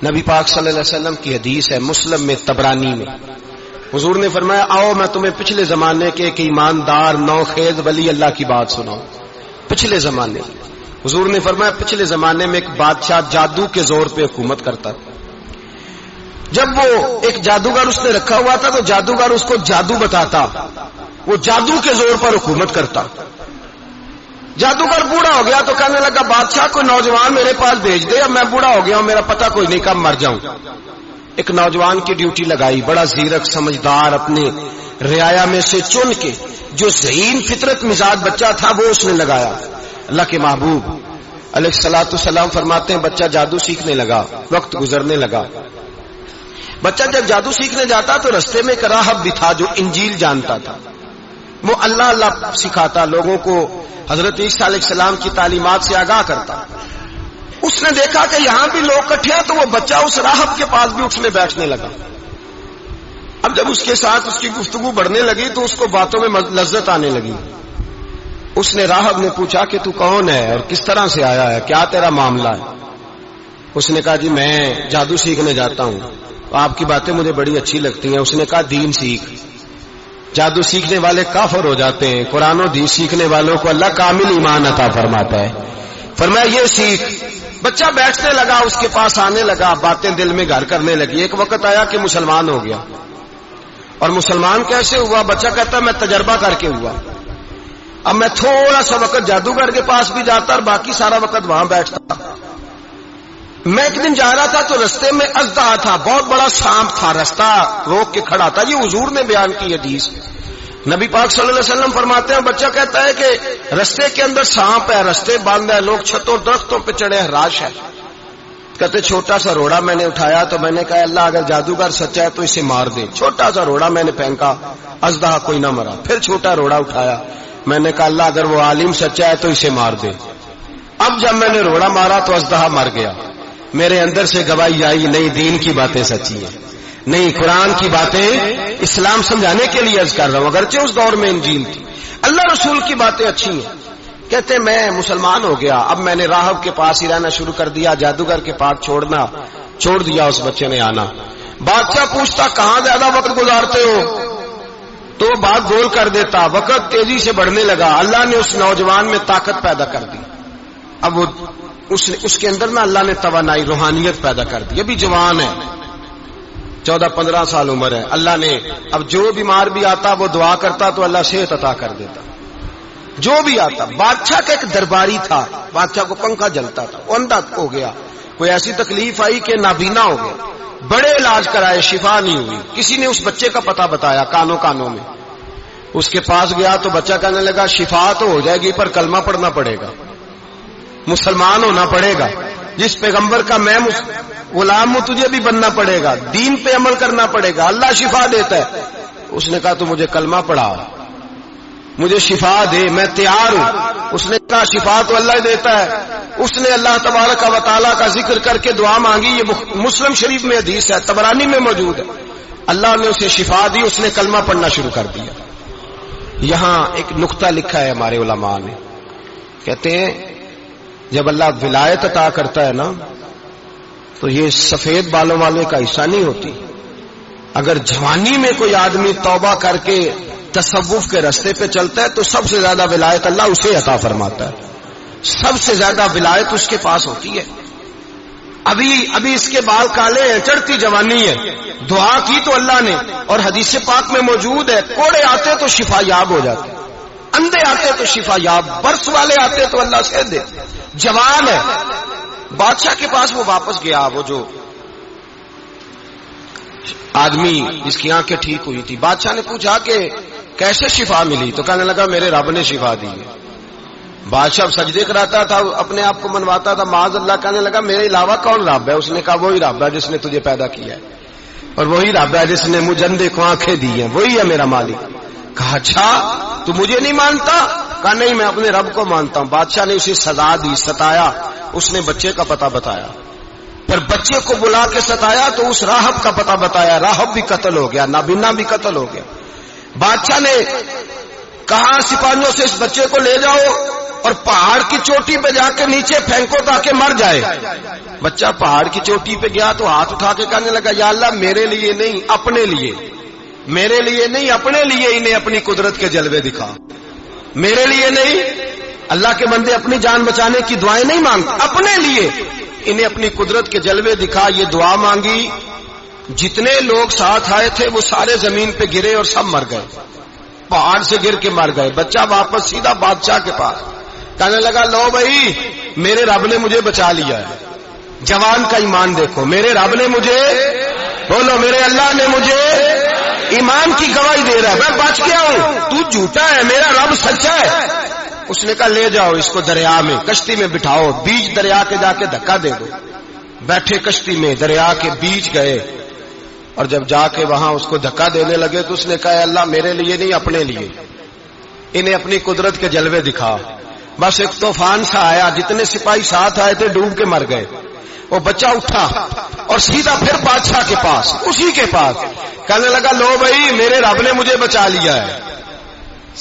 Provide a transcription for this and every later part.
نبی پاک صلی اللہ علیہ وسلم کی حدیث ہے مسلم میں طبرانی میں، حضور نے فرمایا آؤ میں تمہیں پچھلے زمانے کے ایک ایماندار نوخیز ولی اللہ کی بات سناؤں. پچھلے زمانے حضور نے فرمایا پچھلے زمانے میں ایک بادشاہ جادو کے زور پہ حکومت کرتا تھا. جب وہ ایک جادوگر اس نے رکھا ہوا تھا تو جادوگر اس کو جادو بتاتا، وہ جادو کے زور پر حکومت کرتا. جادوگر بوڑھا ہو گیا تو کہنے لگا بادشاہ کوئی نوجوان میرے پاس بھیج دے، اب میں بوڑھا ہو گیا ہوں میرا پتہ کوئی نہیں کب مر جاؤں. ایک نوجوان کی ڈیوٹی لگائی، بڑا زیرک سمجھدار، اپنے رعایا میں سے چن کے جو ذہین فطرت مزاج بچہ تھا وہ اس نے لگایا. اللہ کے محبوب علیہ الصلوۃ والسلام فرماتے ہیں بچہ جادو سیکھنے لگا، وقت گزرنے لگا. بچہ جب جادو سیکھنے جاتا تو رستے میں ایک راہب بھی تھا جو انجیل جانتا تھا، وہ اللہ اللہ سکھاتا، لوگوں کو حضرت عیسیٰ علیہ السلام کی تعلیمات سے آگاہ کرتا. اس نے دیکھا کہ یہاں بھی لوگ اکٹھے ہیں تو وہ بچہ اس راہب کے پاس بھی اٹھنے بیٹھنے لگا. اب جب اس کے ساتھ اس کی گفتگو بڑھنے لگی تو اس کو باتوں میں لذت آنے لگی. اس نے راہب نے پوچھا کہ تو کون ہے اور کس طرح سے آیا ہے، کیا تیرا معاملہ ہے؟ اس نے کہا جی میں جادو سیکھنے جاتا ہوں، آپ کی باتیں مجھے بڑی اچھی لگتی ہیں. اس نے کہا دین سیکھ. جادو سیکھنے والے کافر ہو جاتے ہیں، قرآن و دین سیکھنے والوں کو اللہ کامل ایمان عطا فرماتا ہے. فرمایا یہ سیکھ. بچہ بیٹھنے لگا، اس کے پاس آنے لگا، باتیں دل میں گھر کرنے لگی. ایک وقت آیا کہ مسلمان ہو گیا. اور مسلمان کیسے ہوا؟ بچہ کہتا میں تجربہ کر کے ہوا. اب میں تھوڑا سا وقت جادوگر کے پاس بھی جاتا اور باقی سارا وقت وہاں بیٹھتا. میں ایک دن جا رہا تھا تو رستے میں اژدہا تھا، بہت بڑا سانپ تھا، رستہ روک کے کھڑا تھا. یہ حضور نے بیان کی حدیث. نبی پاک صلی اللہ علیہ وسلم فرماتے ہیں بچہ کہتا ہے کہ رستے کے اندر سانپ ہے، رستے بند ہے، لوگ چھتوں درختوں پہ چڑھے ہیں، راش ہے. کہتے چھوٹا سا روڑا میں نے اٹھایا تو میں نے کہا اللہ اگر جادوگر سچا ہے تو اسے مار دے. چھوٹا سا روڑا میں نے پھینکا، اژدہا کوئی نہ مرا. پھر چھوٹا روڑا اٹھایا، میں نے کہا اللہ اگر وہ عالم سچا ہے تو اسے مار دے. اب جب میں نے روڑا مارا تو اژدہا مر گیا. میرے اندر سے گواہی آئی نہیں دین کی باتیں سچی ہیں، نہیں قرآن کی باتیں اسلام سمجھانے کے لیے عرض کر رہا ہوں. اگرچہ اس دور میں انجیل تھی، اللہ رسول کی باتیں اچھی ہیں. کہتے میں مسلمان ہو گیا. اب میں نے راہب کے پاس ہی رہنا شروع کر دیا، جادوگر کے پاس چھوڑ دیا. اس بچے نے آنا. بادشاہ پوچھتا کہاں زیادہ وقت گزارتے ہو تو بات گول کر دیتا. وقت تیزی سے بڑھنے لگا. اللہ نے اس نوجوان میں طاقت پیدا کر دی. اب وہ اس کے اندر نا اللہ نے توانائی روحانیت پیدا کر دی. ابھی جوان ہے، 14-15 سال عمر ہے. اللہ نے اب جو بیمار بھی آتا وہ دعا کرتا تو اللہ صحت عطا کر دیتا. جو بھی آتا. بادشاہ کا ایک درباری تھا، بادشاہ کو پنکھا جلتا تھا، وہ اندھا ہو گیا. کوئی ایسی تکلیف آئی کہ نابینا ہو گیا. بڑے علاج کرائے، شفا نہیں ہوئی. کسی نے اس بچے کا پتہ بتایا کانوں میں. اس کے پاس گیا تو بچہ کہنے لگا شفا تو ہو جائے گی پر کلمہ پڑھنا پڑے گا، مسلمان ہونا پڑے گا. جس پیغمبر کا میں غلام ہوں تجھے بھی بننا پڑے گا، دین پہ عمل کرنا پڑے گا. اللہ شفا دیتا ہے. اس نے کہا تو مجھے کلمہ پڑھا، مجھے شفا دے، میں تیار ہوں. اس نے کہا شفا تو اللہ دیتا ہے. اس نے اللہ تبارک و تعالیٰ کا ذکر کر کے دعا مانگی. یہ مسلم شریف میں حدیث ہے، طبرانی میں موجود ہے. اللہ نے اسے شفا دی، اس نے کلمہ پڑھنا شروع کر دیا. یہاں ایک نقطہ لکھا ہے ہمارے علماء نے، کہتے ہیں جب اللہ ولایت عطا کرتا ہے نا تو یہ سفید بالوں والے کا حصہ نہیں ہوتی. اگر جوانی میں کوئی آدمی توبہ کر کے تصوف کے راستے پہ چلتا ہے تو سب سے زیادہ ولایت اللہ اسے عطا فرماتا ہے. سب سے زیادہ ولایت اس کے پاس ہوتی ہے. ابھی اس کے بال کالے ہیں، چڑھتی جوانی ہے، دعا کی تو اللہ نے. اور حدیث پاک میں موجود ہے کوڑے آتے تو شفا یاب ہو جاتے، اندھے آتے تو شفا یاب، برس والے آتے تو اللہ سے دے. جوان ہے. بادشاہ کے پاس وہ واپس گیا، وہ جو آدمی جس کی آنکھیں ٹھیک ہوئی تھی. بادشاہ نے پوچھا کہ کیسے شفا ملی؟ تو کہنے لگا میرے رب نے شفا دی ہے. بادشاہ سجدے کراتا تھا، اپنے آپ کو منواتا تھا معاذ اللہ. کہنے لگا میرے علاوہ کون رب ہے؟ اس نے کہا وہی رب ہے جس نے تجھے پیدا کیا ہے، اور وہی رب ہے جس نے مجھے اندھے کو آنکھیں دی ہیں، وہی ہے میرا مالک. کہا اچھا تو مجھے نہیں مانتا؟ کہا نہیں میں اپنے رب کو مانتا ہوں. بادشاہ نے اسے سزا دی، ستایا. اس نے بچے کا پتہ بتایا، پر بچے کو بلا کے ستایا تو اس راہب کا پتہ بتایا. راہب بھی قتل ہو گیا، نابینا بھی قتل ہو گیا. بادشاہ نے کہا سپاہیوں سے اس بچے کو لے جاؤ اور پہاڑ کی چوٹی پہ جا کے نیچے پھینکو تاکہ مر جائے. بچہ پہاڑ کی چوٹی پہ گیا تو ہاتھ اٹھا کے کہنے لگا یا اللہ میرے لیے نہیں اپنے لیے، میرے لیے نہیں اپنے لیے انہیں اپنی قدرت کے جلوے دکھا. میرے لیے نہیں، اللہ کے بندے اپنی جان بچانے کی دعائیں نہیں مانگتے، اپنے لیے انہیں اپنی قدرت کے جلوے دکھا. یہ دعا مانگی، جتنے لوگ ساتھ آئے تھے وہ سارے زمین پہ گرے اور سب مر گئے، پہاڑ سے گر کے مر گئے. بچہ واپس سیدھا بادشاہ کے پاس کہنے لگا لو بھائی میرے رب نے مجھے بچا لیا ہے. جوان کا ایمان دیکھو، میرے رب نے مجھے، بولو میرے اللہ نے مجھے ایمان کی گواہی دے رہا ہے، میں بچ گیا ہوں، تو جھوٹا ہے میرا رب سچا ہے. اس نے کہا لے جاؤ اس کو دریا میں، کشتی میں بٹھاؤ، بیچ دریا کے جا کے دھکا دے دو. بیٹھے کشتی میں، دریا کے بیچ گئے اور جب جا کے وہاں اس کو دھکا دینے لگے تو اس نے کہا اللہ میرے لیے نہیں اپنے لیے انہیں اپنی قدرت کے جلوے دکھا. بس ایک طوفان سا آیا، جتنے سپاہی ساتھ آئے تھے ڈوب کے مر گئے. وہ بچہ اٹھا اور سیدھا پھر بادشاہ کے پاس، اسی کے پاس کہنے لگا لو بھائی میرے رب نے مجھے بچا لیا ہے،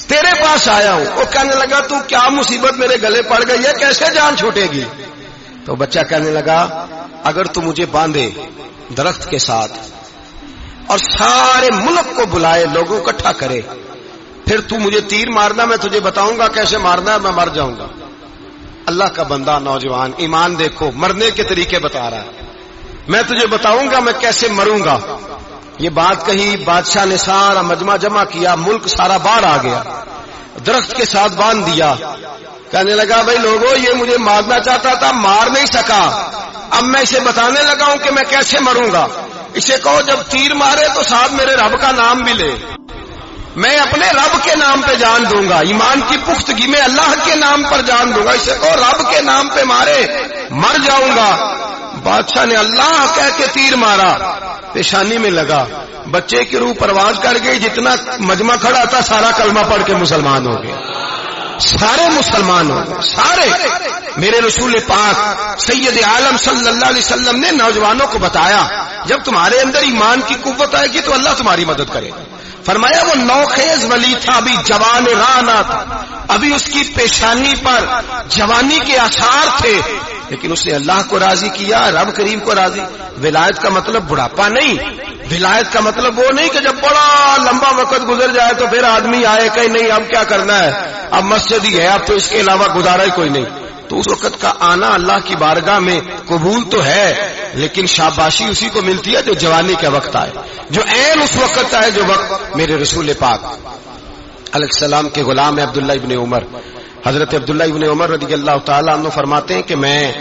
تیرے پاس آیا ہوں. وہ کہنے لگا تو کیا مصیبت میرے گلے پڑ گئی ہے، کیسے جان چھوٹے گی؟ تو بچہ کہنے لگا اگر تو مجھے باندھے درخت کے ساتھ اور سارے ملک کو بلائے، لوگوں کو اکٹھا کرے، پھر تو مجھے تیر مارنا، میں تجھے بتاؤں گا کیسے مارنا ہے، میں مر جاؤں گا. اللہ کا بندہ نوجوان ایمان دیکھو، مرنے کے طریقے بتا رہا ہے، میں تجھے بتاؤں گا میں کیسے مروں گا. یہ بات کہی، بادشاہ نے سارا مجمع جمع کیا، ملک سارا باہر آ گیا، درخت کے ساتھ باندھ دیا. کہنے لگا بھائی لوگوں یہ مجھے مارنا چاہتا تھا، مار نہیں سکا، اب میں اسے بتانے لگا ہوں کہ میں کیسے مروں گا. اسے کہو جب تیر مارے تو ساتھ میرے رب کا نام بھی لے، میں اپنے رب کے نام پہ جان دوں گا، ایمان کی پختگی میں اللہ کے نام پر جان دوں گا. اسے کہو رب کے نام پہ مارے، مر جاؤں گا. بادشاہ نے اللہ کہہ کے تیر مارا، پیشانی میں لگا، بچے کی روح پرواز کر گئی. جتنا مجمع کھڑا تھا سارا کلمہ پڑھ کے مسلمان ہو گئے، سارے مسلمان ہو گئے سارے. میرے رسول پاک سید عالم صلی اللہ علیہ وسلم نے نوجوانوں کو بتایا جب تمہارے اندر ایمان کی قوت آئے گی تو اللہ تمہاری مدد کرے گا. فرمایا وہ نوخیز ولی تھا، ابھی جوان رانا تھا، ابھی اس کی پیشانی پر جوانی کے آثار تھے، لیکن اس نے اللہ کو راضی کیا، رب کریم کو راضی. ولایت کا مطلب بڑھاپا نہیں، ولایت کا مطلب وہ نہیں کہ جب بڑا لمبا وقت گزر جائے تو پھر آدمی آئے کہ نہیں اب کیا کرنا ہے، اب مسجد ہی ہے، اب تو اس کے علاوہ گزارا ہی کوئی نہیں. تو اس وقت کا آنا اللہ کی بارگاہ میں قبول تو ہے، لیکن شاباشی اسی کو ملتی ہے جو جوانی کا وقت آئے، جو عین اس وقت آئے جو وقت میرے رسول پاک علیہ السلام کے غلام عبداللہ ابن عمر، حضرت عبداللہ ابن عمر رضی اللہ تعالیٰ عنہ فرماتے ہیں کہ میں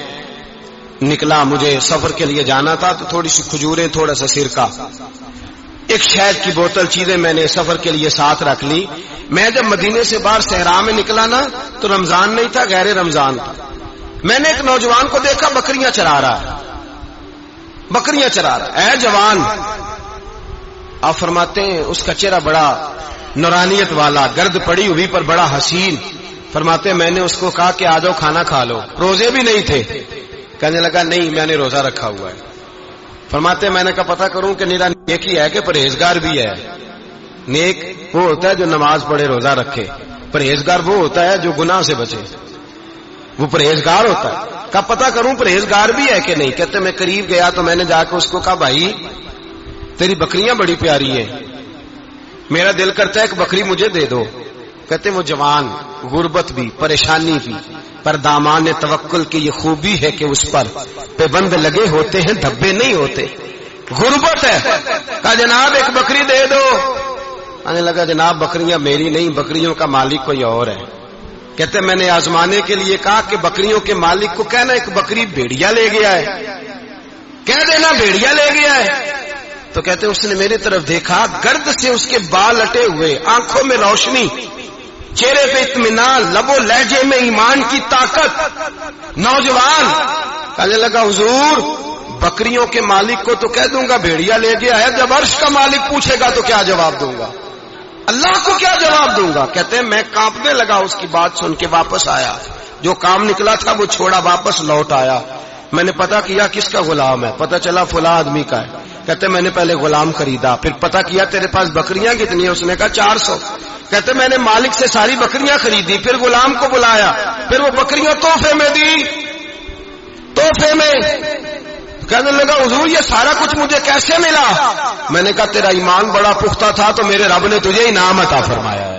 نکلا، مجھے سفر کے لیے جانا تھا، تو تھوڑی سی کھجوریں، تھوڑا سا سرکہ، ایک شہد کی بوتل، چیزیں میں نے سفر کے لیے ساتھ رکھ لی. میں جب مدینے سے باہر صحرا میں نکلا نا تو رمضان نہیں تھا، غیر رمضان تھا. میں نے ایک نوجوان کو دیکھا بکریاں چرا رہا ہے، بکریاں چرا رہا ہے. اے جوان، آپ فرماتے ہیں اس کا چہرہ بڑا نورانیت والا، گرد پڑی ہوئی پر بڑا حسین. فرماتے ہیں میں نے اس کو کہا کہ آ جاؤ کھانا کھا لو، روزے بھی نہیں تھے. کہنے لگا نہیں میں نے روزہ رکھا ہوا ہے. فرماتے ہیں میں نے کہا پتہ کروں کہ نیرا نیک ہی ہے کہ پرہیزگار بھی ہے. نیک وہ ہوتا ہے جو نماز پڑھے روزہ رکھے، پرہیزگار وہ ہوتا ہے جو گناہ سے بچے، وہ پرہیزگار ہوتا ہے. کہا پتہ کروں پرہیزگار بھی ہے کہ نہیں. کہتے میں قریب گیا تو میں نے جا کے اس کو کہا بھائی تیری بکریاں بڑی پیاری ہیں، میرا دل کرتا ہے کہ بکری مجھے دے دو. کہتے وہ جوان، غربت بھی، پریشانی بھی، پر دامان توکل کی یہ خوبی ہے کہ اس پر پابند لگے ہوتے ہیں، دھبے نہیں ہوتے. غربت ہے. کہا جناب ایک بکری دے دو. آنے لگا جناب بکریاں میری نہیں، بکریوں کا مالک کوئی اور ہے. کہتے میں نے آزمانے کے لیے کہا کہ بکریوں کے مالک کو کہنا ایک بکری بھیڑیا لے گیا ہے، کہہ دینا بھیڑیا لے گیا ہے. تو کہتے اس نے میرے طرف دیکھا، گرد سے اس کے بال اٹے ہوئے، آنکھوں میں روشنی، چہرے پہ اطمینان، لب و لہجے میں ایمان کی طاقت. نوجوان کہنے لگا حضور بکریوں کے مالک کو تو کہہ دوں گا بھیڑیا لے گیا ہے، جب عرش کا مالک پوچھے گا تو کیا جواب دوں گا، اللہ کو کیا جواب دوں گا. کہتے ہیں میں کانپنے لگا، اس کی بات سن کے واپس آیا، جو کام نکلا تھا وہ چھوڑا، واپس لوٹ آیا. میں نے پتا کیا کس کا غلام ہے، پتا چلا فلاں آدمی کا ہے. کہتے میں نے پہلے غلام خریدا، پھر پتا کیا تیرے پاس بکریاں کتنی ہیں، اس نے کہا 400. کہتے میں نے مالک سے ساری بکریاں خریدی، پھر غلام کو بلایا، پھر وہ بکریاں تحفے میں دی، تحفے میں۔ کہنے لگا حضور یہ سارا کچھ مجھے کیسے ملا؟ میں نے کہا تیرا ایمان بڑا پختہ تھا تو میرے رب نے تجھے انعام عطا فرمایا ہے۔